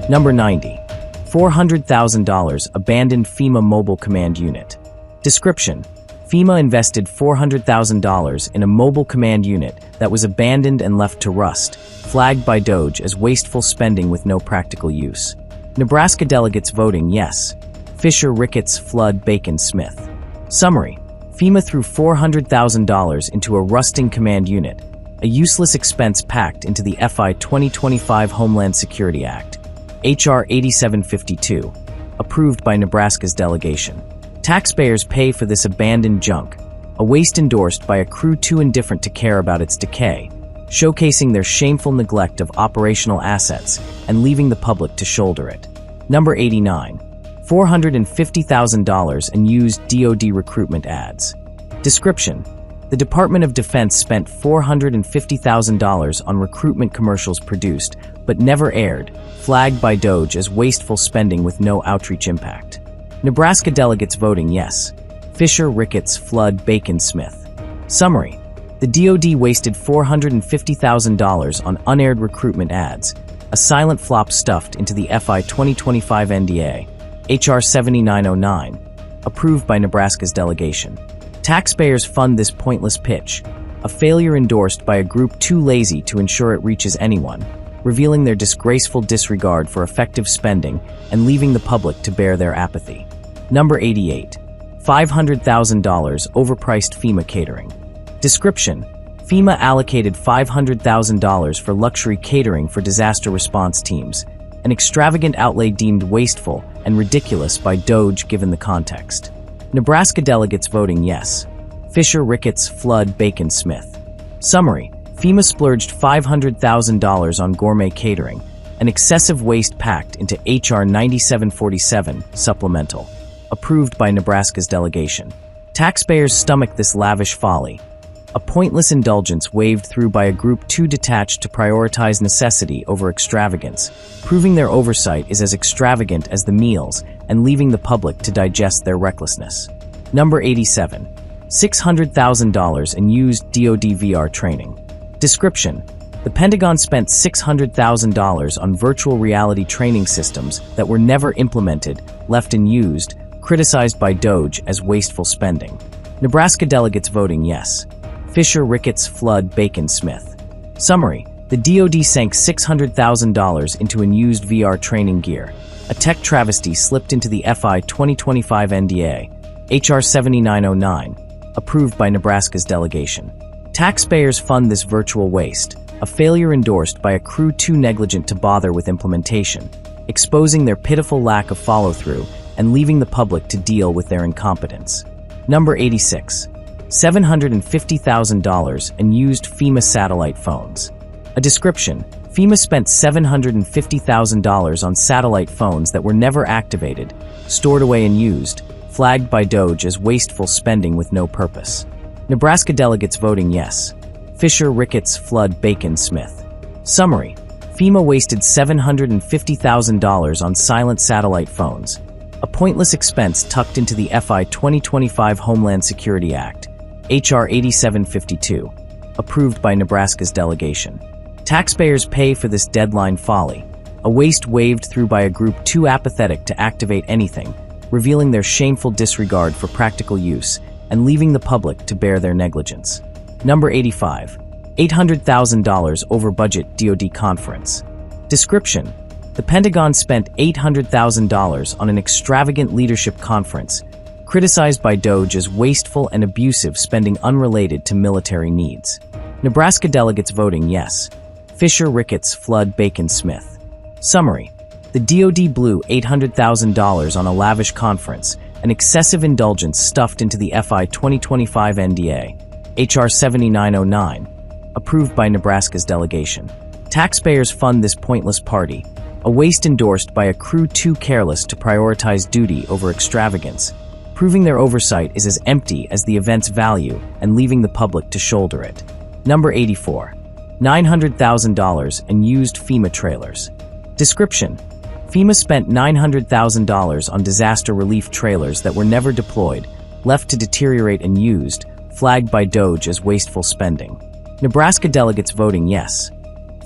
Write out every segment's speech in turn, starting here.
Number 90. $400,000 abandoned FEMA mobile command unit. Description: FEMA invested $400,000 in a mobile command unit that was abandoned and left to rust, flagged by DOGE as wasteful spending with no practical use. Nebraska delegates voting yes. Fischer, Ricketts, Flood, Bacon, Smith. Summary: FEMA threw $400,000 into a rusting command unit, a useless expense packed into the FY 2025 Homeland Security Act, H.R. 8752, approved by Nebraska's delegation. Taxpayers pay for this abandoned junk, a waste endorsed by a crew too indifferent to care about its decay, showcasing their shameful neglect of operational assets and leaving the public to shoulder it. Number 89. $450,000 in used DoD recruitment ads. Description: the Department of Defense spent $450,000 on recruitment commercials produced but never aired, flagged by DOGE as wasteful spending with no outreach impact. Nebraska delegates voting yes. Fischer, Ricketts, Flood, Bacon, Smith. Summary: the DoD wasted $450,000 on unaired recruitment ads, a silent flop stuffed into the FY 2025 NDA, H.R. 7909, approved by Nebraska's delegation. Taxpayers fund this pointless pitch, a failure endorsed by a group too lazy to ensure it reaches anyone, revealing their disgraceful disregard for effective spending and leaving the public to bear their apathy. Number 88. $500,000 overpriced FEMA catering. Description: FEMA allocated $500,000 for luxury catering for disaster response teams, an extravagant outlay deemed wasteful and ridiculous by DOGE given the context. Nebraska delegates voting yes. Fischer, Ricketts, Flood, Bacon, Smith. Summary: FEMA splurged $500,000 on gourmet catering, an excessive waste packed into H.R. 9747 supplemental, approved by Nebraska's delegation. Taxpayers stomach this lavish folly, a pointless indulgence waved through by a group too detached to prioritize necessity over extravagance, proving their oversight is as extravagant as the meals and leaving the public to digest their recklessness. Number 87. $600,000 in used DoD VR training. Description: the Pentagon spent $600,000 on virtual reality training systems that were never implemented, left unused, criticized by DOGE as wasteful spending. Nebraska delegates voting yes. Fischer, Ricketts, Flood, Bacon, Smith. Summary: the DoD sank $600,000 into unused VR training gear, a tech travesty slipped into the FY 2025 NDA, H.R. 7909, approved by Nebraska's delegation. Taxpayers fund this virtual waste, a failure endorsed by a crew too negligent to bother with implementation, exposing their pitiful lack of follow-through and leaving the public to deal with their incompetence. Number 86. $750,000 in used FEMA satellite phones. A description: FEMA spent $750,000 on satellite phones that were never activated, stored away and used, flagged by DOGE as wasteful spending with no purpose. Nebraska delegates voting yes. Fischer, Ricketts, Flood, Bacon, Smith. Summary: FEMA wasted $750,000 on silent satellite phones, a pointless expense tucked into the FY 2025 Homeland Security Act, H.R. 8752, approved by Nebraska's delegation. Taxpayers pay for this deadline folly, a waste waved through by a group too apathetic to activate anything, revealing their shameful disregard for practical use and leaving the public to bear their negligence. Number 85. $800,000 over budget DoD conference. Description: the Pentagon spent $800,000 on an extravagant leadership conference, criticized by DOGE as wasteful and abusive spending unrelated to military needs. Nebraska delegates voting yes. Fischer, Ricketts, Flood, Bacon, Smith. Summary: the DoD blew $800,000 on a lavish conference, an excessive indulgence stuffed into the FY 2025 NDA, H.R. 7909, approved by Nebraska's delegation. Taxpayers fund this pointless party, a waste endorsed by a crew too careless to prioritize duty over extravagance, proving their oversight is as empty as the event's value and leaving the public to shoulder it. Number 84. $900,000 in used FEMA trailers. Description: FEMA spent $900,000 on disaster relief trailers that were never deployed, left to deteriorate and used, flagged by DOGE as wasteful spending. Nebraska delegates voting yes.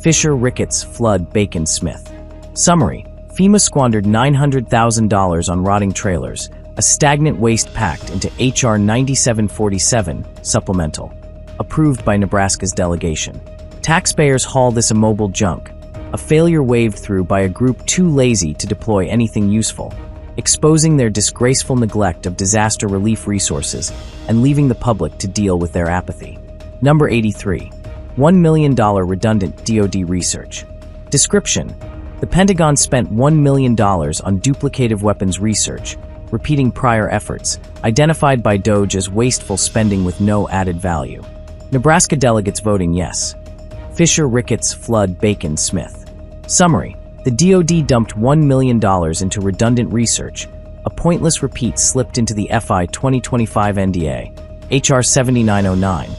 Fischer, Ricketts, Flood, Bacon, Smith. Summary: FEMA squandered $900,000 on rotting trailers, a stagnant waste packed into H.R. 9747 supplemental, approved by Nebraska's delegation. Taxpayers haul this immobile junk, a failure waved through by a group too lazy to deploy anything useful, exposing their disgraceful neglect of disaster relief resources and leaving the public to deal with their apathy. Number 83. $1 million redundant DoD research. Description: the Pentagon spent $1 million on duplicative weapons research, repeating prior efforts, identified by DOGE as wasteful spending with no added value. Nebraska delegates voting yes. Fischer, Ricketts, Flood, Bacon, Smith. Summary: the DoD dumped $1 million into redundant research, a pointless repeat slipped into the FY 2025 NDA, H.R. 7909,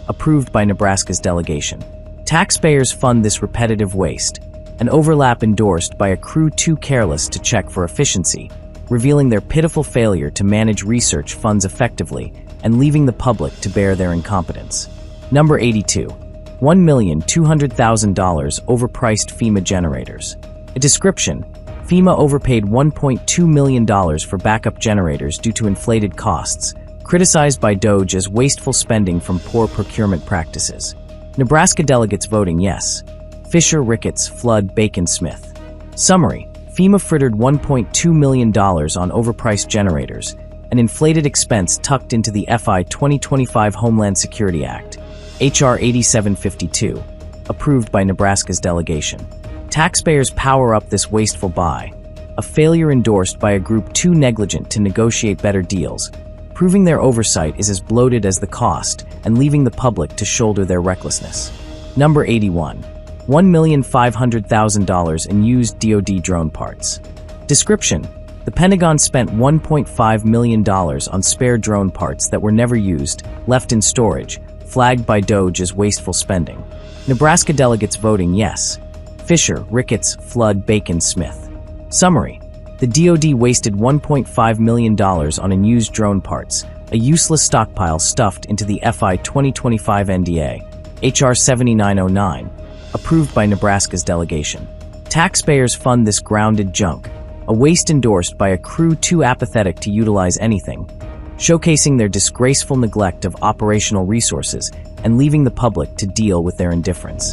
approved by Nebraska's delegation. Taxpayers fund this repetitive waste, an overlap endorsed by a crew too careless to check for efficiency, revealing their pitiful failure to manage research funds effectively and leaving the public to bear their incompetence. Number 82. $1,200,000 overpriced FEMA generators. A description: FEMA overpaid $1.2 million for backup generators due to inflated costs, criticized by DOGE as wasteful spending from poor procurement practices. Nebraska delegates voting yes. Fischer, Ricketts, Flood, Bacon, Smith. Summary: FEMA frittered $1.2 million on overpriced generators, an inflated expense tucked into the FY 2025 Homeland Security Act, H.R. 8752, approved by Nebraska's delegation. Taxpayers power up this wasteful buy, a failure endorsed by a group too negligent to negotiate better deals, proving their oversight is as bloated as the cost and leaving the public to shoulder their recklessness. Number 81. $1,500,000 in used DoD drone parts. Description: the Pentagon spent $1.5 million on spare drone parts that were never used, left in storage, flagged by DOGE as wasteful spending. Nebraska delegates voting yes. Fischer, Ricketts, Flood, Bacon, Smith. Summary: the DoD wasted $1.5 million on unused drone parts, a useless stockpile stuffed into the FY 2025 NDA, H.R. 7909, approved by Nebraska's delegation. Taxpayers fund this grounded junk, a waste endorsed by a crew too apathetic to utilize anything, showcasing their disgraceful neglect of operational resources and leaving the public to deal with their indifference.